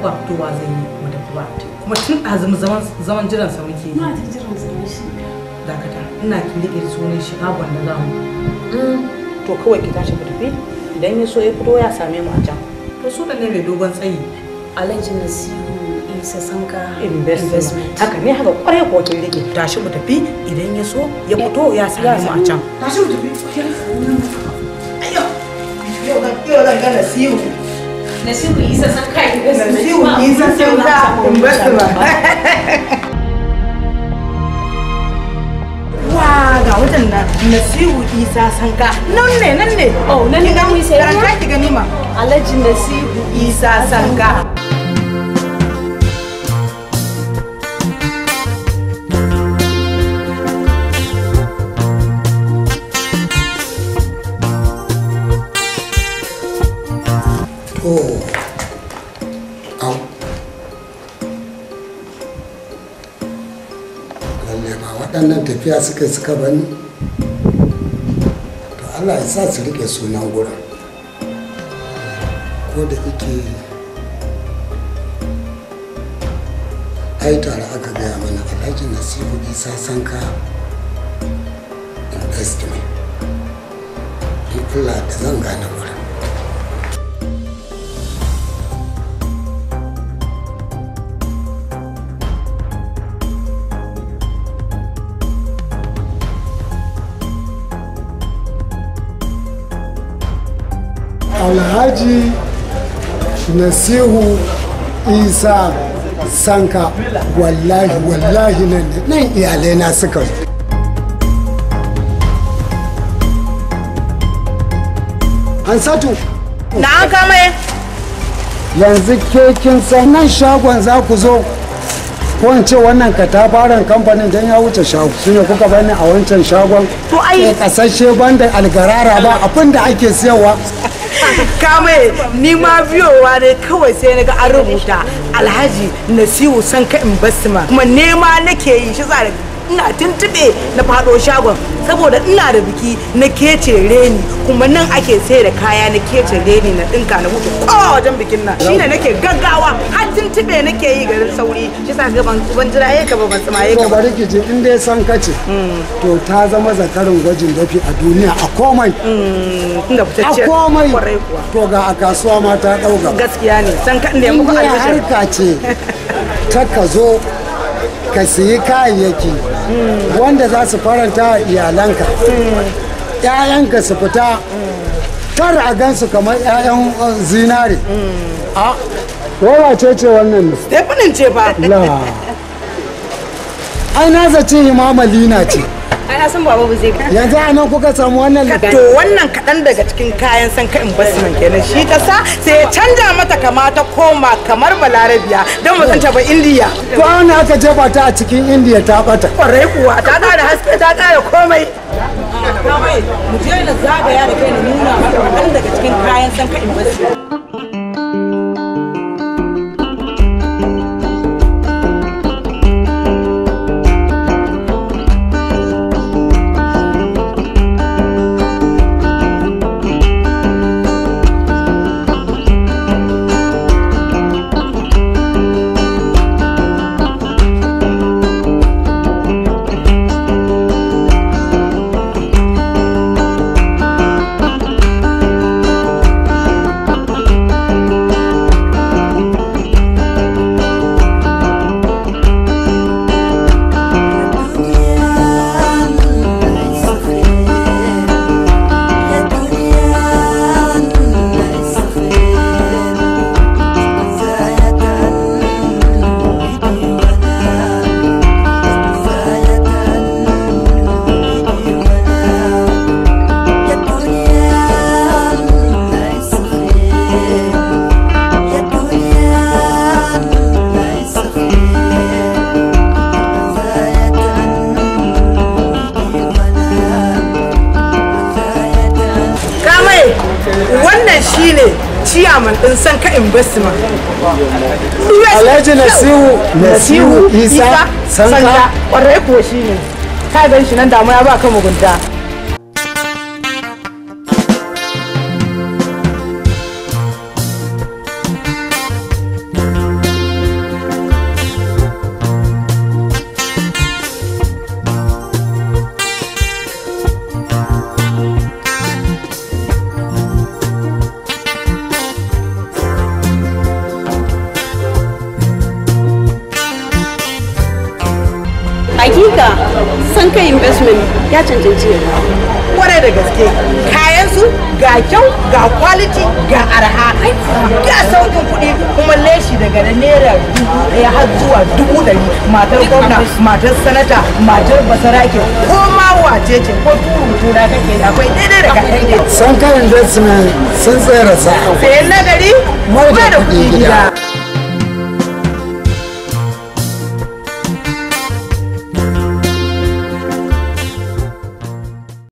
ba fitowa zai yi mu tafi ba kuma tun azumi zaman jiran sa muke yi. Ma ta jiran zaman shi. Dakata ina kirkir sunan shi abon da zamu. To kawai ki tashi ku tafi idan ya so ya fito ya same mu a can. To su ne mai dogon tsayi. Alhaji Nasiru Isa Sanka investment. Haka ne haka kwarai ko kin rike. Tashi mu tafi idan ya so ya fito ya same mu a can. Tashi mu tafi. Ayyo. Yau zan ga Nasiru. Nasiru Isa Sanka investment. Nasiru Isa Sanka investment. Wa ga wajen da Nasiru Isa Sanka. Nan ne. Oh, nan ne ga mu sai. Ka ki gani ma. Alhaji Nasiru Isa Sanka. waɗannan tafiya suka bani to Allah ya sa su rike sunan gurin ko da yake ai tare aka gaya mana Alhaji Nasiru Isa Sanka investment in Allah da zan gane gurin. Alhaji Nasiru Isa Sanka wallahi nan iyalai na suka zo. An satu Na an kama yanzu ke kin san nan shagon za ku zo ko in ce wannan katafaren kamfanin don ya wuce shago shine kuka bani a wancan shagon to ai kasashe banda algarara ba abin da ake siyarwa. Kame ni ma biyowa ne kawai sai na ga an rubuta Alhaji Nasiru Sanka investment kuma nema nake yi shi za ina tuntube na fado shagon saboda ina da biki na kece reni kuma nan ake sai da kaya na kece reni na dinka na mutu kowa wajen bikin nan shine nake gaggawa har tuntube nake yi garin sauri shi sa ga ban jira ka ba ban tsamaye ka ba. Bari ki je in dai Sanka ce to ta zama zakarin gwajin dafi a duniya a komai. Tunda fitacce a komai to ga a kasuwa ma ta dauka gaskiya ne Sanka inda muku albishir harka ce ta ka zo ka siyi kayayyaki wanda za su faranta iyalanka ƴaƴanka su fita kar a gansu kamar ƴaƴan zinare a kowa ce wannan ne Stephenin ce fa la ai na zace Imamalina ce ai na san baba ba zai yanzu a nan kuka samu wannan to wannan kaɗan daga cikin kayan Sanka investment kenan shi kasa sai ya canja mata kama ta koma kamar balarabiya don mu ta ba indiya to an aka jefa ta a cikin indiya ta bata kwarai kuwa ta ƙara haske ta ƙara komai mu je na zagaya da kai na nuna maka kaɗan daga cikin kayan Sanka investment. Ciyaman ɗin Sanka investment. Alhaji Nasiru Isa Sanka ƙwarai kuwa shi ne. Ka gan shi nan damu ya ba ka mugunta. investment ya cancanci ya kwarai da gaske kayan su ga kyau ga quality ga arha ga sauƙin kuɗi kuma leshi daga na naira 1,000 har zuwa 100,000 matar gwamna matar sanata matar basarake ko ma wace ce ko turun tura kake akwai daidai da kayan Sanka investment sun tsere sa sayan nagari mai da kuɗi gida.